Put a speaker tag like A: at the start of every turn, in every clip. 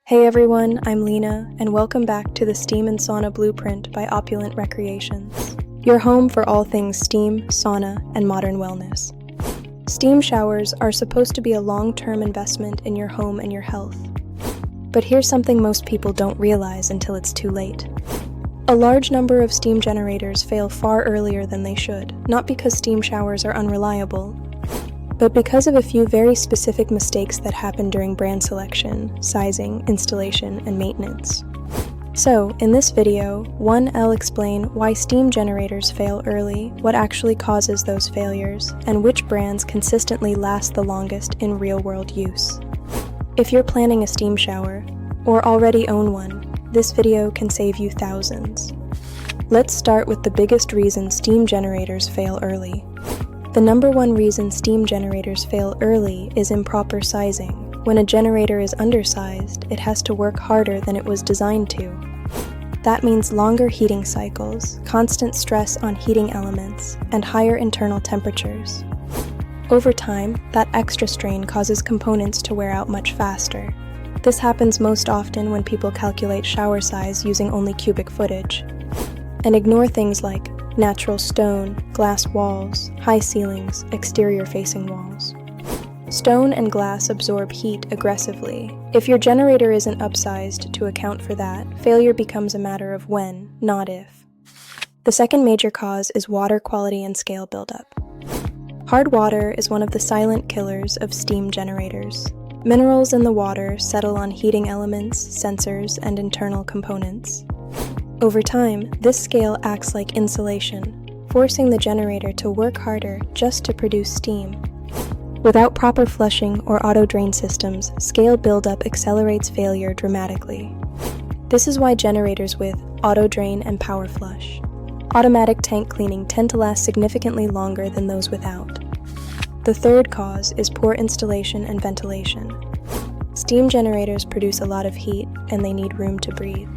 A: Hey everyone, I'm Lena, and welcome back to the Steam and Sauna Blueprint by Opulent Recreations, your home for all things steam, sauna, and modern wellness. Steam showers are supposed to be a long-term investment in your home and your health. But here's something most people don't realize until it's too late. A large number of steam generators fail far earlier than they should, not because steam showers are unreliable, but because of a few very specific mistakes that happen during brand selection, sizing, installation, and maintenance. So, in this video, I'll explain why steam generators fail early, what actually causes those failures, and which brands consistently last the longest in real-world use. If you're planning a steam shower, or already own one, this video can save you thousands. Let's start with the biggest reason steam generators fail early. The number one reason steam generators fail early is improper sizing. When a generator is undersized, it has to work harder than it was designed to. That means longer heating cycles, constant stress on heating elements, and higher internal temperatures. Over time, that extra strain causes components to wear out much faster. This happens most often when people calculate shower size using only cubic footage, and ignore things like natural stone, glass walls, high ceilings, exterior-facing walls. Stone and glass absorb heat aggressively. If your generator isn't upsized to account for that, failure becomes a matter of when, not if. The second major cause is water quality and scale buildup. Hard water is one of the silent killers of steam generators. Minerals in the water settle on heating elements, sensors, and internal components. Over time, this scale acts like insulation, forcing the generator to work harder just to produce steam. Without proper flushing or auto-drain systems, scale buildup accelerates failure dramatically. This is why generators with auto-drain and power flush, automatic tank cleaning tend to last significantly longer than those without. The third cause is poor installation and ventilation. Steam generators produce a lot of heat, and they need room to breathe.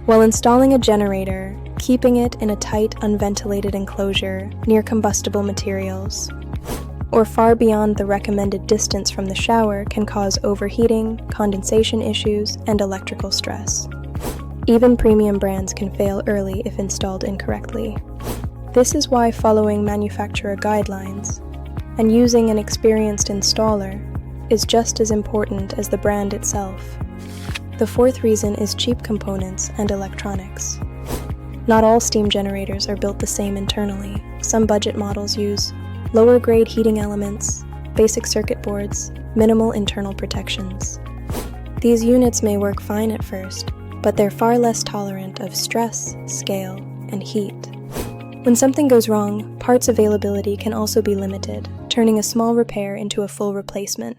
A: While installing a generator, keeping it in a tight, unventilated enclosure near combustible materials, or far beyond the recommended distance from the shower can cause overheating, condensation issues, and electrical stress. Even premium brands can fail early if installed incorrectly. This is why following manufacturer guidelines and using an experienced installer is just as important as the brand itself. The fourth reason is cheap components and electronics. Not all steam generators are built the same internally. Some budget models use lower-grade heating elements, basic circuit boards, minimal internal protections. These units may work fine at first, but they're far less tolerant of stress, scale, and heat. When something goes wrong, parts availability can also be limited, turning a small repair into a full replacement.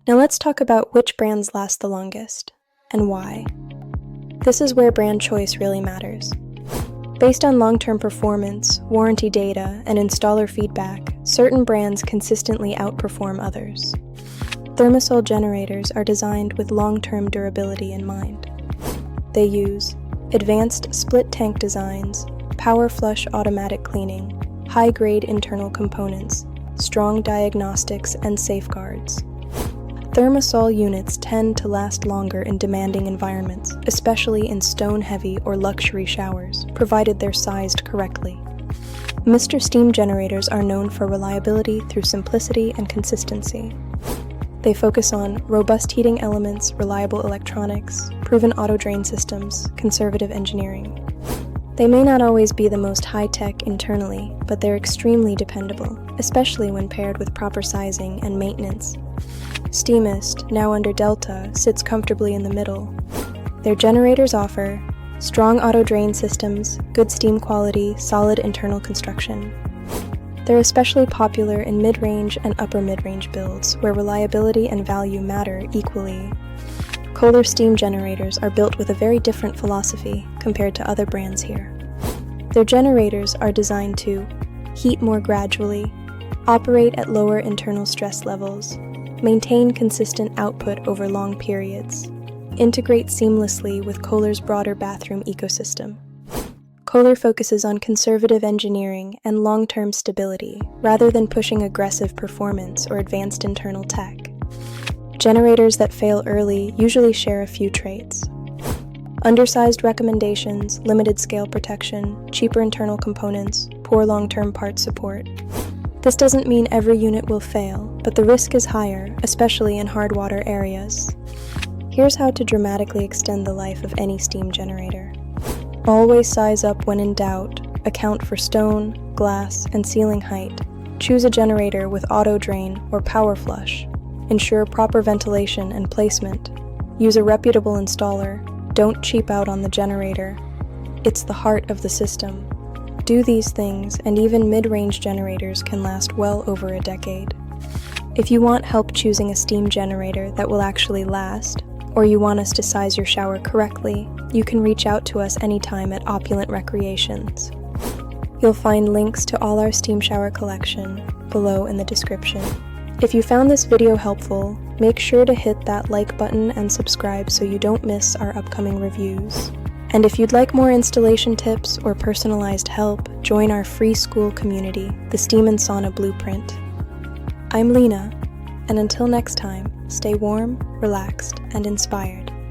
A: Now let's talk about which brands last the longest, and why. This is where brand choice really matters. Based on long-term performance, warranty data, and installer feedback, certain brands consistently outperform others. Thermosol generators are designed with long-term durability in mind. They use advanced split-tank designs, power flush automatic cleaning, high-grade internal components, strong diagnostics, and safeguards. Thermosol units tend to last longer in demanding environments, especially in stone-heavy or luxury showers, provided they're sized correctly. Mr. Steam generators are known for reliability through simplicity and consistency. They focus on robust heating elements, reliable electronics, proven auto-drain systems, conservative engineering. They may not always be the most high-tech internally, but they're extremely dependable, especially when paired with proper sizing and maintenance. Steamist, now under Delta, sits comfortably in the middle. Their generators offer strong auto-drain systems, good steam quality, solid internal construction. They're especially popular in mid-range and upper mid-range builds, where reliability and value matter equally. Kohler steam generators are built with a very different philosophy compared to other brands here. Their generators are designed to heat more gradually, operate at lower internal stress levels, maintain consistent output over long periods, integrate seamlessly with Kohler's broader bathroom ecosystem. Kohler focuses on conservative engineering and long-term stability, rather than pushing aggressive performance or advanced internal tech. Generators that fail early usually share a few traits. Undersized recommendations, limited scale protection, cheaper internal components, poor long-term part support. This doesn't mean every unit will fail, but the risk is higher, especially in hard water areas. Here's how to dramatically extend the life of any steam generator. Always size up when in doubt. Account for stone, glass, and ceiling height. Choose a generator with auto drain or power flush. Ensure proper ventilation and placement. Use a reputable installer. Don't cheap out on the generator. It's the heart of the system. Do these things, and even mid-range generators can last well over a decade. If you want help choosing a steam generator that will actually last, or you want us to size your shower correctly, you can reach out to us anytime at Opulent Recreations. You'll find links to all our steam shower collection below in the description. If you found this video helpful, make sure to hit that like button and subscribe so you don't miss our upcoming reviews. And if you'd like more installation tips or personalized help, join our free school community, the Steam and Sauna Blueprint. I'm Lena, and until next time, stay warm, relaxed, and inspired.